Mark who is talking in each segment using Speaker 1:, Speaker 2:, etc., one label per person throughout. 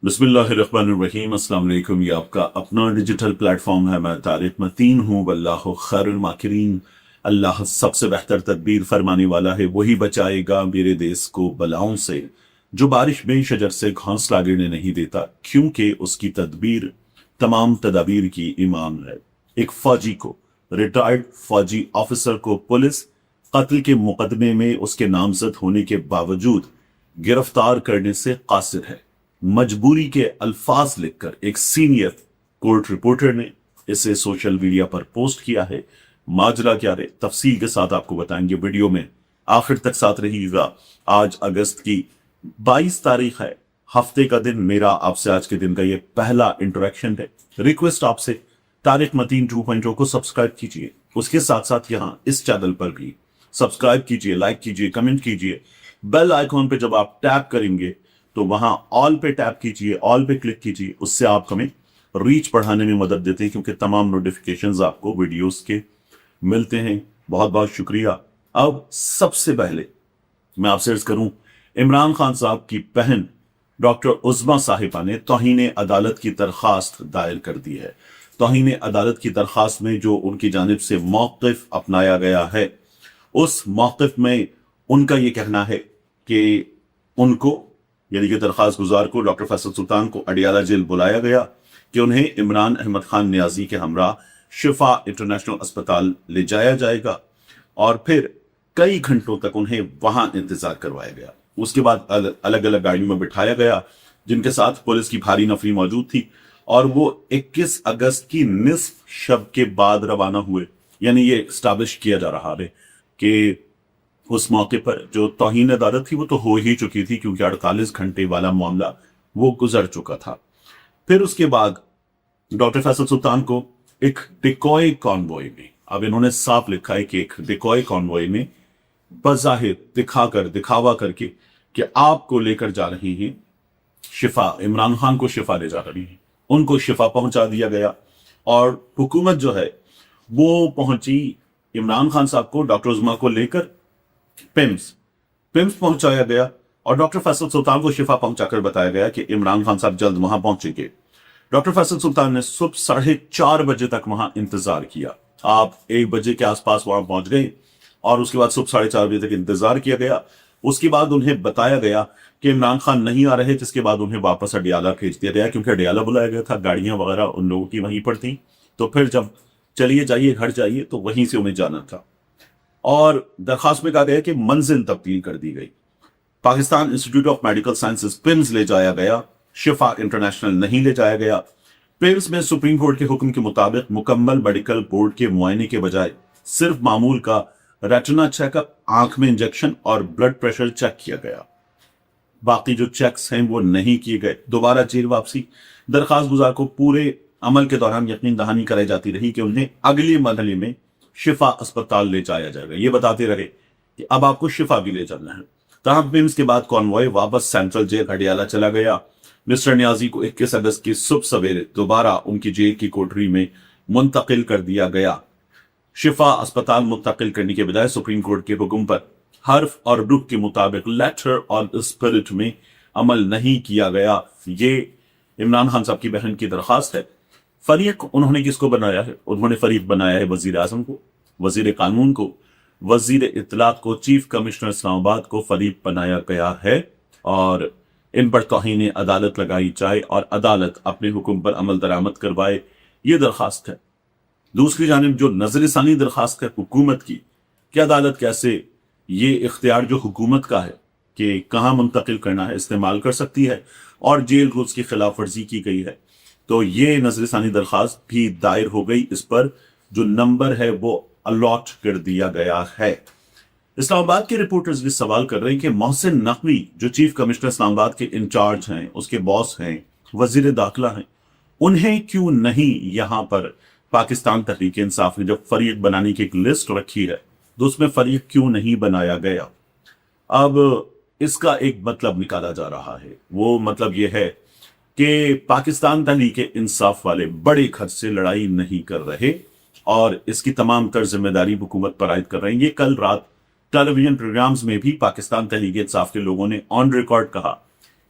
Speaker 1: बिस्मिल्लाहिर्रहमानिर्रहीम। अस्सलाम वालेकुम। ये आपका अपना डिजिटल प्लेटफॉर्म है। मैं तारिक मतीन हूँ। वल्लाहु खैरुल माकिरीन। अल्लाह सबसे बेहतर तदबीर फरमाने वाला है। वही बचाएगा मेरे देश को बलाओं से। जो बारिश में शजर से घोंसला गिरने नहीं देता, क्योंकि उसकी तदबीर तमाम तदाबीर की इमाम है। एक फौजी को, रिटायर्ड फौजी ऑफिसर को पुलिस कत्ल के मुकदमे में उसके नामजद होने के बावजूद गिरफ्तार करने से कासिर है। मजबूरी के अल्फाज लिखकर एक सीनियर कोर्ट रिपोर्टर ने इसे सोशल मीडिया पर पोस्ट किया है। माजरा क्या है, तफसील के साथ आपको बताएंगे वीडियो में। आखिर तक साथ रहिएगा। आज अगस्त की 22 तारीख है, हफ्ते का दिन। मेरा आपसे आज के दिन का ये पहला इंटरेक्शन है। रिक्वेस्ट आपसे, तारिक मतीन 2.0 को सब्सक्राइब कीजिए। उसके साथ साथ यहाँ इस चैनल पर भी सब्सक्राइब कीजिए, लाइक कीजिए, कमेंट कीजिए। बेल आइकॉन पे जब आप टैप करेंगे तो वहां ऑल पे टैप कीजिए, ऑल पे क्लिक कीजिए। उससे आप हमें रीच बढ़ाने में मदद देते हैं, क्योंकि तमाम नोटिफिकेशंस आपको वीडियोस के मिलते हैं। बहुत बहुत शुक्रिया। अब सबसे पहले मैं आपसे अर्ज करूं, इमरान खान साहब की बहन डॉक्टर उज़्मा साहिबा ने तौहीन अदालत की दरखास्त दायर कर दी है। तौहीन अदालत की दरखास्त में जो उनकी जानिब से मौक़िफ़ अपनाया गया है, उस मौक़िफ़ में उनका ये कहना है कि उनको, यानी कि दरखास्त गुजार को, डॉक्टर फैसल सुल्तान को अडियाला जेल बुलाया गया कि उन्हें इमरान अहमद खान नियाजी के हमरा शिफा इंटरनेशनल अस्पताल ले जाया जाएगा, और फिर कई घंटों तक उन्हें वहां इंतजार करवाया गया। उसके बाद अलग अलग गाड़ियों में बिठाया गया, जिनके साथ पुलिस की भारी नफरी मौजूद थी, और वो 21 अगस्त की निस्फ शब के बाद रवाना हुए। यानी ये स्टैब्लिश किया जा रहा है कि उस मौके पर जो तौहीन अदालत थी वो तो हो ही चुकी थी, क्योंकि 48 घंटे वाला मामला वो गुजर चुका था। फिर उसके बाद डॉक्टर फैसल सुल्तान को एक डिकॉय कॉन्वॉय में, अब इन्होंने साफ लिखा है कि एक डिकॉय कॉन्वॉय में बज़ाहिर दिखावा करके कि आपको लेकर जा रही हैं शिफा, इमरान खान को शिफा ले जा रही हैं, उनको शिफा पहुंचा दिया गया। और हुकूमत जो है वो पहुंची इमरान खान साहब को, डॉक्टर उज़्मा को लेकर पिम्स पहुंचाया गया, और डॉक्टर फैसल सुल्तान को शिफा पहुंचाकर बताया गया कि इमरान खान साहब जल्द वहां पहुंचेंगे। डॉक्टर फैसल सुल्तान ने सुबह 4:30 बजे तक वहां इंतजार किया। आप 1 बजे के आसपास वहां पहुंच गए, और उसके बाद सुबह 4:30 बजे तक इंतजार किया गया। उसके बाद उन्हें बताया गया कि इमरान खान नहीं आ रहे, जिसके बाद उन्हें वापस अडियाला भेज दिया गया, क्योंकि अडियाला बुलाया गया था, गाड़ियां वगैरह उन लोगों की वहीं पर थी। तो फिर जब चलिए जाइए घर जाइए, तो वहीं से उन्हें जाना था। और दरखास्त में कहा गया कि मंजिल तब्दील कर दी गई। Pakistan institute of medical sciences PIMS ले जाया गया, शिफा इंटरनेशनल नहीं ले जाया गया। पिम्स में सुप्रीम कोर्ट के हुक्म के मुताबिक मुकम्मल मेडिकल बोर्ड के मुआयने के बजाय सिर्फ मामूल का रेटिना चेकअप, आंख में इंजेक्शन और ब्लड प्रेशर चेक किया गया। बाकी जो चेक्स हैं वो नहीं किए गए। दोबारा जेल वापसी। दरखास्त गुजार को पूरे अमल के दौरान यकीन दहानी कराई जाती रही कि उन्हें अगले मरहले में शिफा अस्पताल ले जाया जाएगा। ये बताते रहे कि अब आपको शिफा भी ले जाना है। तहम पिम्स के बाद कॉन्वॉय वापस सेंट्रल जेल अडियाला चला गया। मिस्टर नियाजी को 21 अगस्त की सुबह सवेरे दोबारा उनकी जेल की कोठरी में मुंतकिल कर दिया गया। शिफा अस्पताल मुंतकिल करने के बजाय सुप्रीम कोर्ट के हुक्म पर हर्फ और रुख के मुताबिक लेटर और स्पिरिट में अमल नहीं किया गया। ये इमरान खान साहब की बहन की दरखास्त है। फरीक उन्होंने किसको बनाया है? उन्होंने फरीक बनाया है वजीर आजम को, वजीर कानून को, वजीर इत्तलात को, चीफ कमिश्नर इस्लामाबाद को फरीक बनाया गया है, और इन पर तौहीन अदालत लगाई जाए और अदालत अपने हुक्म पर अमल दरामद करवाए। ये दरखास्त है। दूसरी जानिब जो नजरसानी दरखास्त है हुकूमत की, कि अदालत कैसे ये इख्तियार जो हुकूमत का है कि कहाँ मुंतकिल करना है इस्तेमाल कर सकती है, और जेल रूल्स की खिलाफ वर्जी की गई है। तो ये नजरसानी दरखास्त भी दायर हो गई। इस पर जो नंबर है वो अलॉट कर दिया गया है। इस्लामाबाद के रिपोर्टर्स भी सवाल कर रहे हैं कि मोहसिन नकवी जो चीफ कमिश्नर इस्लामाबाद के इंचार्ज हैं, उसके बॉस हैं, वजीर दाखिला हैं, उन्हें क्यों नहीं यहां पर पाकिस्तान तहरीक इंसाफ ने जब फरीक बनाने की एक लिस्ट रखी है तो उसमें फरीक क्यों नहीं बनाया गया? अब इसका एक मतलब निकाला जा रहा है। वो मतलब ये है कि पाकिस्तान तहरीक इंसाफ वाले बड़े खर्च से लड़ाई नहीं कर रहे, और इसकी तमाम तर जिम्मेदारी हुकूमत पर आयद कर रहे हैं। ये कल रात टेलीविजन प्रोग्राम्स में भी पाकिस्तान तहरीक इंसाफ के लोगों ने ऑन रिकॉर्ड कहा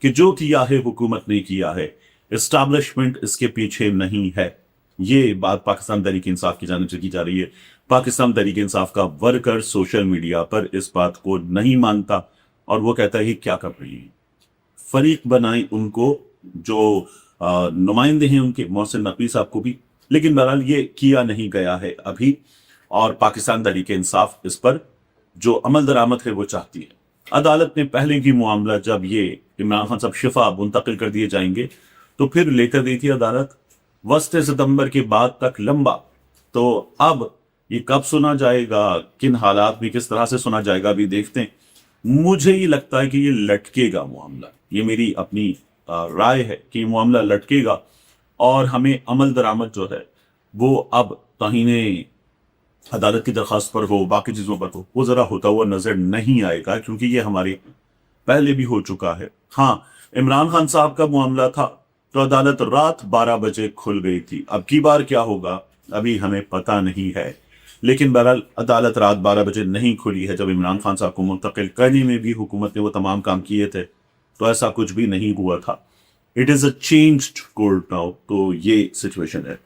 Speaker 1: کہ جو किया है हुकूमत ने किया है, इस्टेब्लिशमेंट इसके पीछे नहीं है। ये बात पाकिस्तान तहरीक इंसाफ की जानिब से की जा रही है। पाकिस्तान तहरीक इंसाफ का वर्कर सोशल मीडिया पर इस बात को नहीं मानता और वो कहता है कि क्या कर रही है। फरीक बनाए उनको जो नुमाइंदे हैं उनके, मोहसिन नकवी साहब को भी, लेकिन बहरहाल ये किया नहीं गया है अभी, और पाकिस्तान तहरीक इंसाफ इस पर जो अमल दरामद है वो चाहती है। अदालत ने पहले भी मामला, जब ये इमरान खान साहब शिफा मुंतकिल कर दिए जाएंगे तो फिर लेकर दी थी अदालत वस्त सितंबर के बाद तक लंबा। तो अब ये कब सुना जाएगा, किन हालात में किस तरह से सुना जाएगा, अभी देखते हैं। मुझे ये लगता है कि ये लटकेगा मामला, ये मेरी अपनी राय है कि मामला लटकेगा और हमें अमल दरामद जो है वो अब ताहीने अदालत की दरखास्त पर हो, बाकी चीज़ों पर हो, वो ज़रा होता हुआ नज़र नहीं आएगा, क्योंकि ये हमारे पहले भी हो चुका है। हाँ, इमरान खान साहब का मामला था तो अदालत रात 12 बजे खुल गई थी। अब की बार क्या होगा अभी हमें पता नहीं है, लेकिन बहरहाल अदालत रात 12 बजे नहीं खुली है। जब इमरान खान साहब को मुंतकिल करने में भी हुकूमत ने वो तमाम काम किए थे तो ऐसा कुछ भी नहीं हुआ था। It is a changed court now, तो ये सिचुएशन है।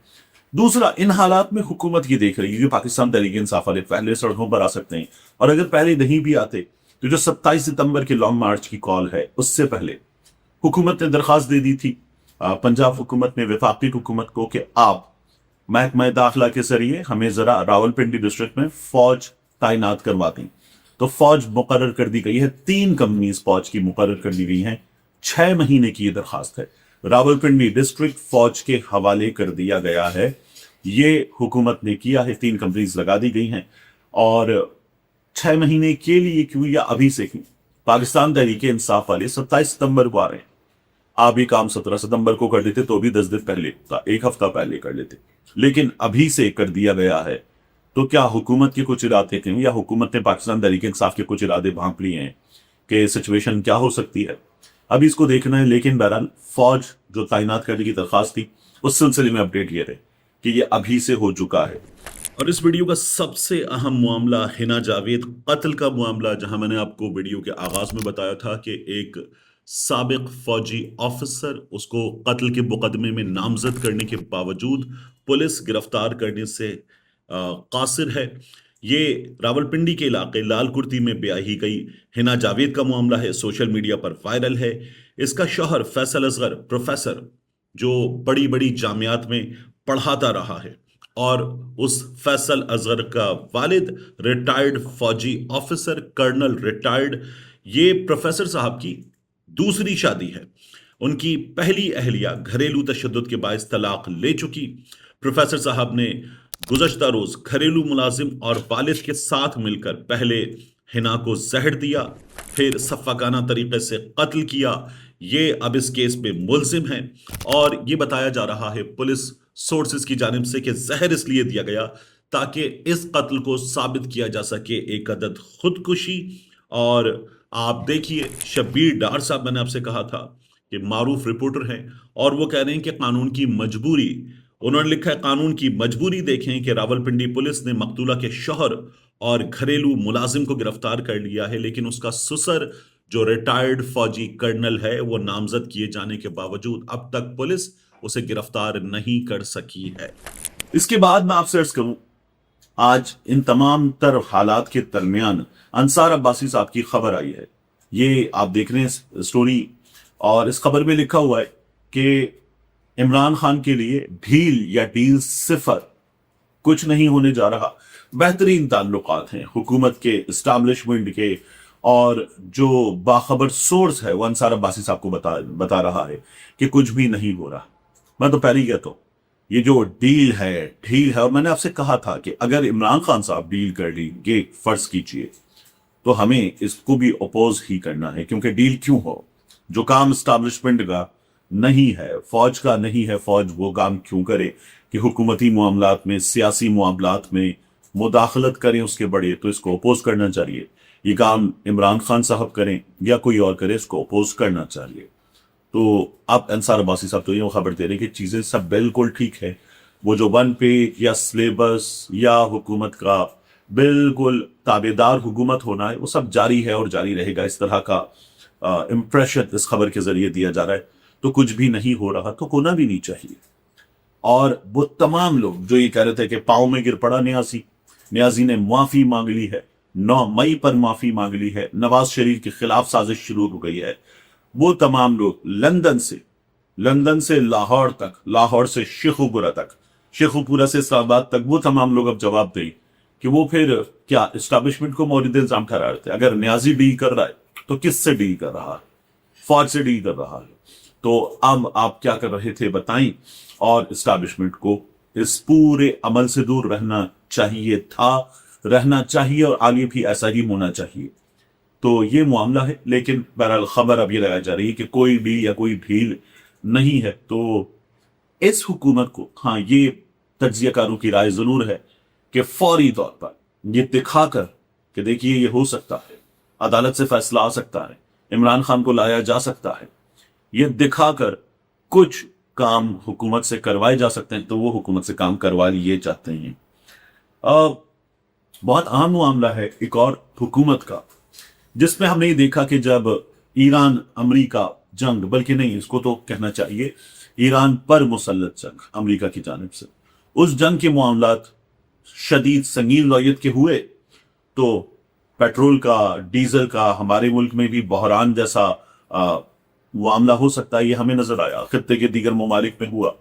Speaker 1: दूसरा, इन हालात में हुकूमत ये देख रही है कि पाकिस्तान तहरीक इंसाफ वाले पहले सड़कों पर आ सकते हैं, और अगर पहले नहीं भी आते तो जो 27 सितंबर के लॉन्ग मार्च की कॉल है उससे पहले हुकूमत ने दरखास्त दे दी थी पंजाब हुकूमत ने वफाकी हुकूमत को कि आप महकमा दाखिला के जरिए हमें जरा रावलपिंडी डिस्ट्रिक्ट में फौज तैनात करवा दें। तो फौज मुकर्रर कर दी गई है, 3 कंपनीज फौज की मुकर्रर कर दी गई हैं। 6 महीने की ये दरखास्त है, रावलपिंडी डिस्ट्रिक्ट फौज के हवाले कर दिया गया है। ये हुकूमत ने किया है, 3 कंपनीज लगा दी गई हैं, और 6 महीने के लिए क्यों या अभी से क्यों? पाकिस्तान तहरीक इंसाफ वाले 27 सितंबर को आ रहे हैं, आप ये काम 17 सितंबर को कर देते तो भी 10 दिन पहले होता, 1 हफ्ता पहले कर लेते, लेकिन अभी से कर दिया गया है। तो क्या हुकूमत के कुछ इरादे थे या हुकूमत ने पाकिस्तान तहरीक इंसाफ के कुछ इरादे भांप लिए हैं कि सिचुएशन क्या हो सकती है? अभी इसको देखना है। लेकिन बहरहाल फौज जो तैनात करने की दरखास्त थी उस सिलसिले में अपडेट ये रहे कि ये अभी से हो चुका है। और इस वीडियो का सबसे अहम मामला हिना जावेद कत्ल का मामला, जहां मैंने आपको वीडियो के आगाज में बताया था कि एक साबिक फौजी ऑफिसर, उसको कत्ल के मुकदमे में नामजद करने के बावजूद पुलिस गिरफ्तार करने से कासिर है। ये रावलपिंडी के इलाके लाल कुर्ती में ब्याही गई हिना जावेद का मामला है, सोशल मीडिया पर वायरल है। इसका शौहर फैसल असगर प्रोफेसर, जो बड़ी बड़ी जामियात में पढ़ाता रहा है, और उस फैसल असगर का वालिद रिटायर्ड फौजी ऑफिसर, कर्नल रिटायर्ड। ये प्रोफेसर साहब की दूसरी शादी है। उनकी पहली अहलिया घरेलू तशद्दुद के बायस तलाक ले चुकी। प्रोफेसर साहब ने गुज़श्ता रोज घरेलू मुलाजिम और वालिद के साथ मिलकर पहले हिना को जहर दिया, फिर सफ़ाकाना तरीके से कत्ल किया। ये अब इस केस में मुलजिम हैं, और ये बताया जा रहा है पुलिस सोर्सेज की जानिब से कि जहर इसलिए दिया गया ताकि इस कत्ल को साबित किया जा सके एक अदद खुदकुशी। और आप देखिए, शब्बीर डार साहब, मैंने आपसे कहा था कि मारूफ रिपोर्टर हैं, और वो कह रहे हैं कि कानून की मजबूरी, उन्होंने लिखा है कानून की मजबूरी देखें कि रावलपिंडी पुलिस ने मकतूला के शौहर और घरेलू मुलाजिम को गिरफ्तार कर लिया है, लेकिन उसका ससुर जो रिटायर्ड फौजी कर्नल है वो नामजद किए जाने के बावजूद अब तक पुलिस उसे गिरफ्तार नहीं कर सकी है। इसके बाद मैं आपसे अर्ज करूं, आज इन तमाम तर हालात के दरमियान अंसार अब्बासी साहब की खबर आई है। ये आप देख रहे हैं स्टोरी, और इस खबर में लिखा हुआ है कि इमरान खान के लिए ढील या डील सिफर, कुछ नहीं होने जा रहा। बेहतरीन ताल्लुकात हैं हुकूमत के, इस्टेब्लिशमेंट के, और जो बाखबर सोर्स है वो अंसार अब्बासी साहब को बता रहा है कि कुछ भी नहीं हो रहा। मैं तो पहले ही कहता हूं, ये जो डील है, ढील है, और मैंने आपसे कहा था कि अगर इमरान खान साहब डील कर लेंगे, फर्ज कीजिए, तो हमें इसको भी अपोज ही करना है, क्योंकि डील क्यों हो? जो काम इस्टेब्लिशमेंट का नहीं है, फौज का नहीं है, फौज वो काम क्यों करे कि हुकूमती मामलात में, सियासी मामलात में मुदाखलत करें उसके बड़े? तो इसको अपोज करना चाहिए। ये काम इमरान खान साहब करें या कोई और करे, इसको अपोज करना चाहिए। तो अब अंसार अब्बासी साहब तो ये खबर दे रहे हैं कि चीज़ें सब बिल्कुल ठीक है। वो जो 1 पेज या सिलेबस या हुकूमत का बिल्कुल ताबेदार हुकूमत होना है, वो सब जारी है और जारी रहेगा। इस तरह का इम्प्रेशन इस खबर के जरिए दिया जा रहा है, तो कुछ भी नहीं हो रहा, तो होना भी नहीं चाहिए। और वो तमाम लोग जो ये कह रहे थे कि पाँव में गिर पड़ा न्याजी ने माफी मांग ली है, 9 मई पर माफी मांग ली है, नवाज शरीफ के खिलाफ साजिश शुरू हो गई है, वो तमाम लोग लंदन से लाहौर तक, लाहौर से शेखुपुरा तक, शेखुपुरा से इस्लामाबाद तक, वो तमाम लोग अब जवाब दें कि वो फिर क्या इस्टेब्लिशमेंट को मौलिद इल्जाम ठहरा रहे थे। अगर न्याजी डील कर रहा है तो किससे डील कर रहा है? फौज से डील कर रहा है। तो अब आप क्या कर रहे थे बताएं। और इस्टेब्लिशमेंट को इस पूरे अमल से दूर रहना चाहिए था, रहना चाहिए, और आगे भी ऐसा ही होना चाहिए। तो ये मामला है। लेकिन बहरहाल खबर अब ये लगाई जा रही है कि कोई डील या कोई ढील नहीं है। तो इस हुकूमत को, हाँ, ये तज्जियाकारों की राय जरूर है कि फौरी तौर पर ये दिखाकर कि देखिए ये हो सकता है, अदालत से फैसला आ सकता है, इमरान खान को लाया जा सकता है, ये दिखाकर कुछ काम हुकूमत से करवाए जा सकते हैं, तो वो हुकूमत से काम करवा लिए जाते हैं। बहुत आम मामला है एक और हुकूमत का, जिसमें हमने ये देखा कि जब ईरान अमेरिका जंग, बल्कि नहीं, इसको तो कहना चाहिए ईरान पर मुसल्लत जंग अमेरिका की जानिब से, उस जंग के मामलात शदीद संगीन नौयत के हुए, तो पेट्रोल का, डीजल का हमारे मुल्क में भी बहरान जैसा मामला हो सकता है, ये हमें नजर आया, खत्ते के दीगर ममालिक में हुआ।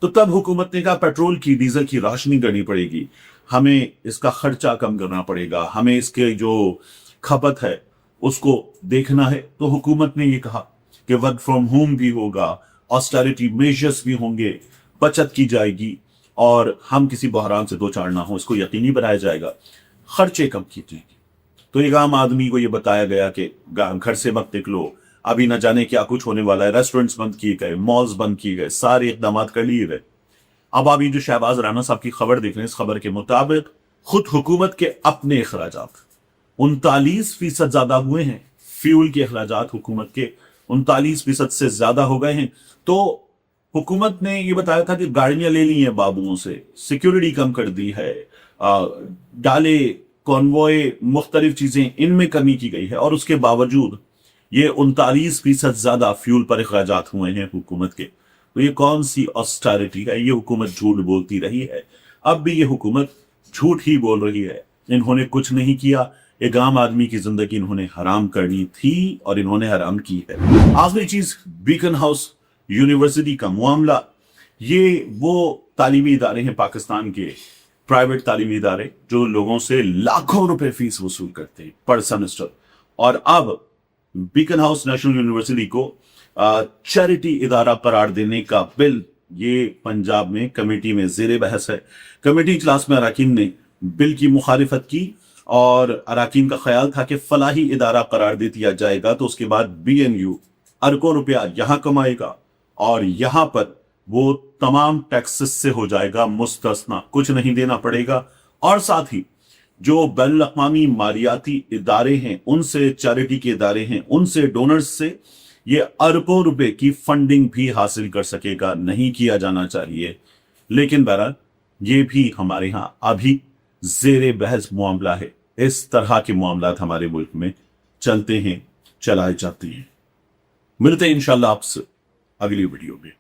Speaker 1: तो तब हुकूमत ने कहा पेट्रोल की, डीजल की राशनिंग करनी पड़ेगी, हमें इसका खर्चा कम करना पड़ेगा, हमें इसके जो खपत है उसको देखना है। तो हुकूमत ने ये कहा कि वर्क फ्रॉम होम भी होगा, ऑस्टेरिटी मेजर्स भी होंगे, बचत की जाएगी, और हम किसी बहरान से दो चार ना हो, इसको यकीनी बनाया जाएगा, खर्चे कम किए जाएंगे। तो एक आम आदमी को यह बताया गया कि घर से मत निकलो, अभी न जाने क्या कुछ होने वाला है, रेस्टोरेंट्स बंद किए गए, मॉल्स बंद किए गए, सारे इकदाम कर लिए गए। अब आप ये जो शहबाज राना साहब की खबर देख रहे हैं, इस खबर के मुताबिक खुद हुकूमत के अपने अखराजात 39% ज्यादा हुए हैं। फ्यूल के अखराजात हुकूमत के 39% से ज्यादा हो गए हैं। तो हुकूमत ने ये बताया था कि गाड़ियां ले ली हैं बाबुओं से, सिक्योरिटी कम कर दी है, डाले, कॉन्वॉय, मुख्तलिफ चीजें, इनमें कमी की गई है, और उसके बावजूद ये 39% ज्यादा फ्यूल पर अखराजात हुए हैं हुकूमत के। तो ये कौन सी ऑस्टेरिटी है? ये हुकूमत झूठ बोलती रही है, अब भी ये हुकूमत झूठ ही बोल रही है। इन्होंने कुछ नहीं किया, एक आम आदमी की जिंदगी इन्होंने हराम करनी थी और इन्होंने हराम की है। आखिरी चीज, बीकन हाउस यूनिवर्सिटी का मामला। ये वो तालीमी इदारे हैं पाकिस्तान के, प्राइवेट तालीमी इदारे, जो लोगों से लाखों रुपए फीस वसूल करते हैं पर सेमेस्टर, और अब बीकन हाउस नेशनल यूनिवर्सिटी को चैरिटी इदारा करार देने का बिल, ये पंजाब में कमेटी में ज़ेरे बहस है। कमेटी इजलास में अराकीन ने बिल की मुखालिफत की, और अराकीन का ख्याल था कि फलाही इदारा करार दे दिया जाएगा तो उसके बाद BNU अरबों रुपया यहां कमाएगा, और यहां पर वो तमाम टैक्सेस से हो जाएगा मुस्तस्ना, कुछ नहीं देना पड़ेगा। और साथ ही जो बैनुल अक़वामी मालियाती इदारे हैं, उनसे, चैरिटी के इदारे हैं, उनसे, डोनर्स से ये अरबों रुपए की फंडिंग भी हासिल कर सकेगा। नहीं किया जाना चाहिए, लेकिन बहरहाल ये भी हमारे यहाँ अभी ज़ेरे बहस मामला है। इस तरह के मामलात हमारे मुल्क में चलते हैं, चलाए जाते हैं। मिलते हैं इंशाल्लाह आपसे अगली वीडियो में।